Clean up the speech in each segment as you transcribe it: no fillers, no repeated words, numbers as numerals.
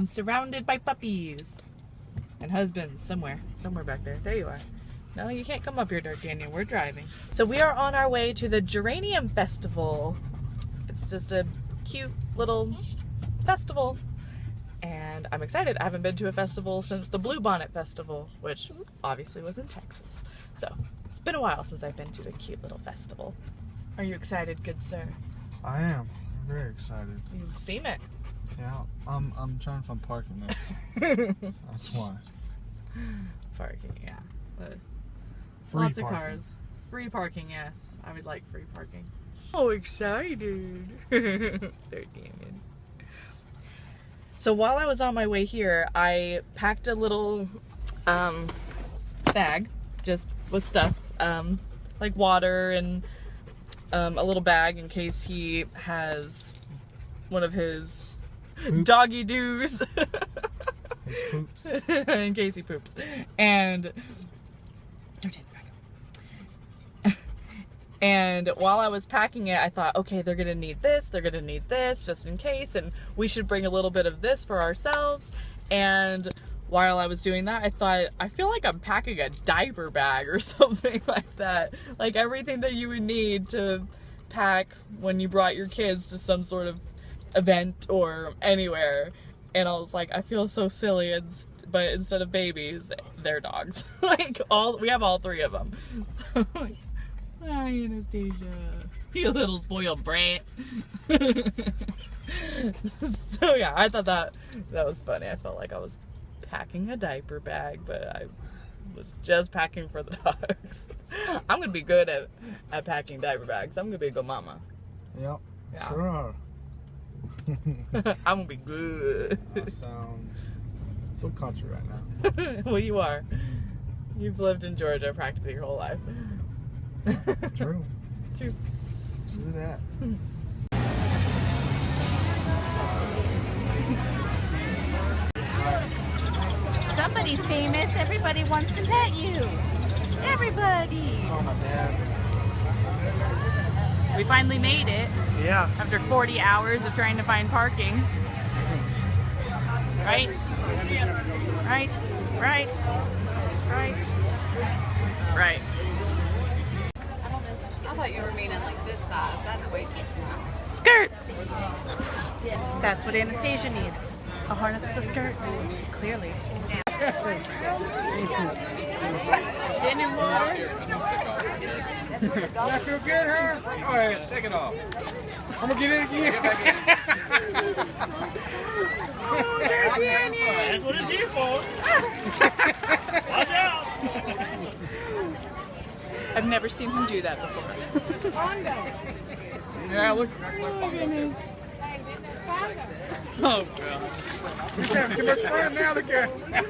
surrounded by puppies. And husbands somewhere back there. There you are. No, you can't come up here, D'Artagnan. We're driving. So we are on our way to the Geranium Festival. It's just a cute little festival. And I'm excited. I haven't been to a festival since the Bluebonnet Festival, which obviously was in Texas. So it's been a while since I've been to a cute little festival. Are you excited, good sir? I am. I'm very excited. You've seen it. Yeah, I'm trying to find parking next. That's why. Parking, yeah. Free Lots parking. of cars. Free parking, yes. I would like free parking. Oh, excited. D'Artagnan. So while I was on my way here, I packed a little bag, just with stuff, like water and a little bag in case he has one of his doggy doos. Poops. In case he poops. And and while I was packing it, I thought, okay, they're gonna need this, just in case, and we should bring a little bit of this for ourselves. And while I was doing that, I thought, I feel like I'm packing a diaper bag or something like that. Like everything that you would need to pack when you brought your kids to some sort of event or anywhere. And I was like, I feel so silly, but instead of babies, they're dogs. Like we have all three of them. So like, hi, Anastasia, you little spoiled brat. So yeah, I thought that was funny. I felt like I was packing a diaper bag, but I was just packing for the dogs. I'm gonna be good at packing diaper bags. I'm gonna be a good mama. Yep. Yeah. Sure are. I'm gonna be good. I sound so country right now. Well, you are. You've lived in Georgia practically your whole life. True. True. Do that. Somebody's famous. Everybody wants to pet you. Everybody. Oh my dad. We finally made it Yeah. after 40 hours of trying to find parking. Right? Right? Right? Right? Right. I thought you were meaning like this size. That's way too small. Skirts! That's what Anastasia needs. A harness with a skirt. Clearly. Any more? That feel good, huh? Go ahead, shake it off. I'm gonna get it again. That's what it's here for. Watch out. I've never seen him do that before. Yeah, look. Oh, God. He's having too much fun now, look at him.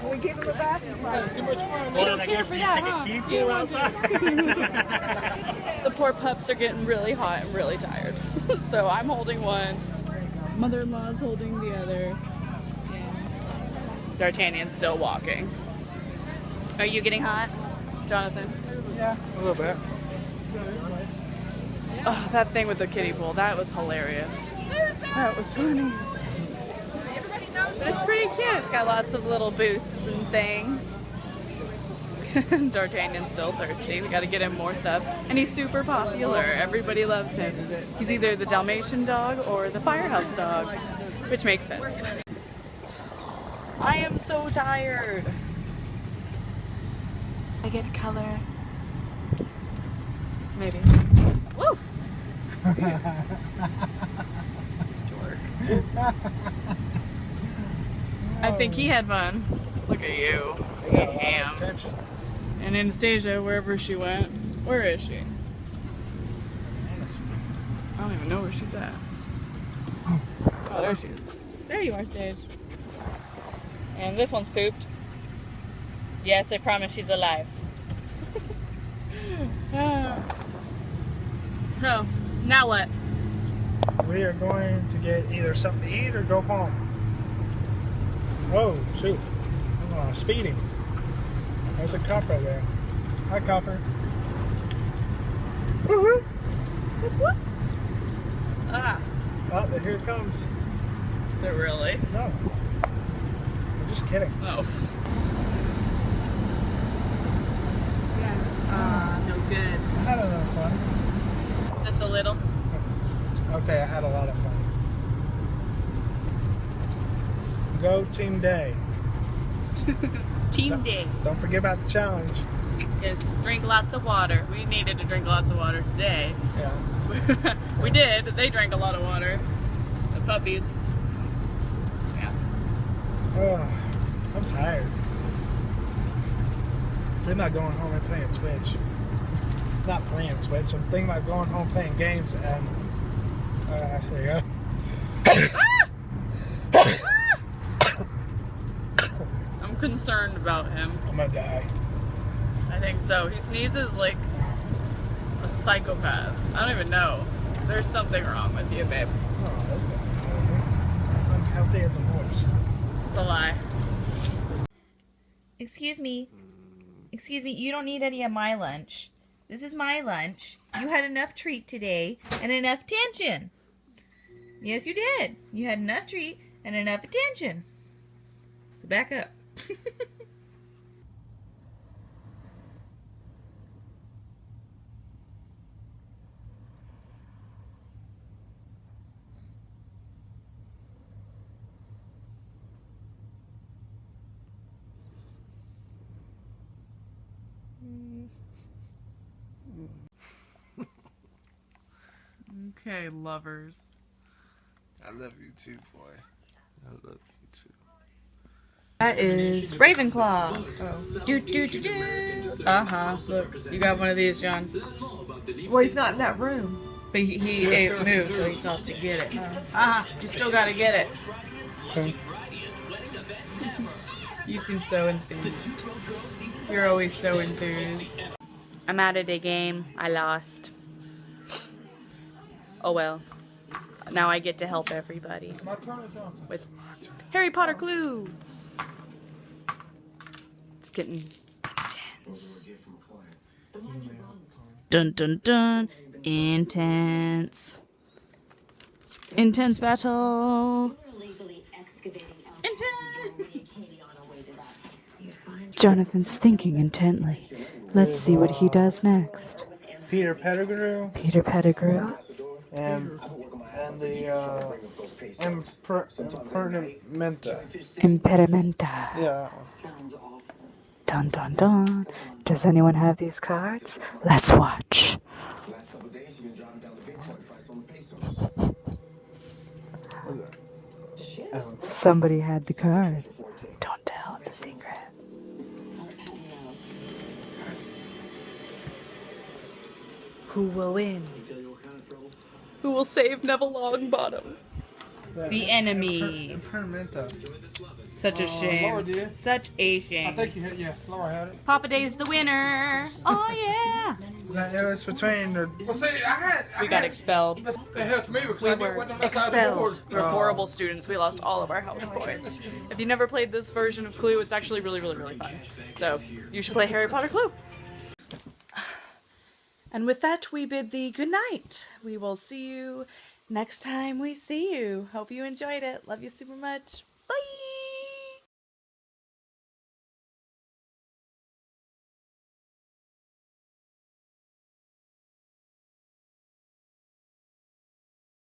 Well, then I guess you take a kiddie pool outside. The poor pups are getting really hot and really tired. So I'm holding one. Mother-in-law's holding the other. And D'Artagnan's still walking. Are you getting hot, Jonathan? Yeah, a little bit. Oh, that thing with the kiddie pool, that was hilarious. That was funny. But it's pretty cute. It's got lots of little booths and things. D'Artagnan's still thirsty. We gotta get him more stuff. And he's super popular. Everybody loves him. He's either the Dalmatian dog or the firehouse dog, which makes sense. I am so tired. I get color. Maybe. Woo! Dork. I think he had fun. Look at you. Look at him. Attention. And Anastasia, wherever she went. Where is she? I don't even know where she's at. Oh, there she is. There you are, Stage. And this one's pooped. Yes, I promise she's alive. So, now what? We are going to get either something to eat or go home. Whoa, shoot. I'm speeding. There's a cop right there. Hi, copper. Woo-hoo. Ah. Oh, here it comes. Is it really? No. I'm just kidding. Oh. Yeah. Feels good. I had a little fun. Just a little. Okay, I had a lot of fun. Go Team Day. Team day. Don't forget about the challenge. Is drink lots of water. We needed to drink lots of water today. Yeah. We did. They drank a lot of water. The puppies. Yeah. Oh, I'm tired. I'm thinking about going home and playing Twitch. Not playing Twitch. I'm thinking about going home playing games and there you go. I'm concerned about him. I'm gonna die. I think so. He sneezes like a psychopath. I don't even know. There's something wrong with you, babe. Oh, that's not good. I'm healthy as a horse. It's a lie. Excuse me. Excuse me, you don't need any of my lunch. This is my lunch. You had enough treat today and enough attention. Yes, you did. You had enough treat and enough attention. So back up. Okay, lovers. I love you too, boy. I love you too. That is Ravenclaw. Do do do do. Look, you got one of these, John. Well, he's not in that room. But he ate moved, so he still has to get it. You still gotta get it. Okay. You seem so enthused. You're always so enthused. I'm out of the game. I lost. Oh well. Now I get to help everybody with Harry Potter Clue. It's getting intense. Dun dun dun. Intense. Intense battle. Intense. Jonathan's thinking intently. Let's see what he does next. Peter Pettigrew Peter Pettigrew. and the Impedimenta. Impedimenta. Yeah. Dun dun dun. Does anyone have these cards? Let's watch. Somebody had the card. Don't tell the secret. Who will win? Who will save Neville Longbottom? The enemy. Impedimenta. Such a shame. Such a shame. you had, yeah, Laura had it. Papa Day's the winner. Oh yeah. It was between the. Well, see, We got expelled. That helped me because We I knew were what on the side of the board. expelled. We're horrible students. We lost all of our house points. If you never played this version of Clue, it's actually really, really, really fun. So you should play Harry Potter Clue. And with that, we bid thee good night. We will see you next time we see you. Hope you enjoyed it. Love you super much.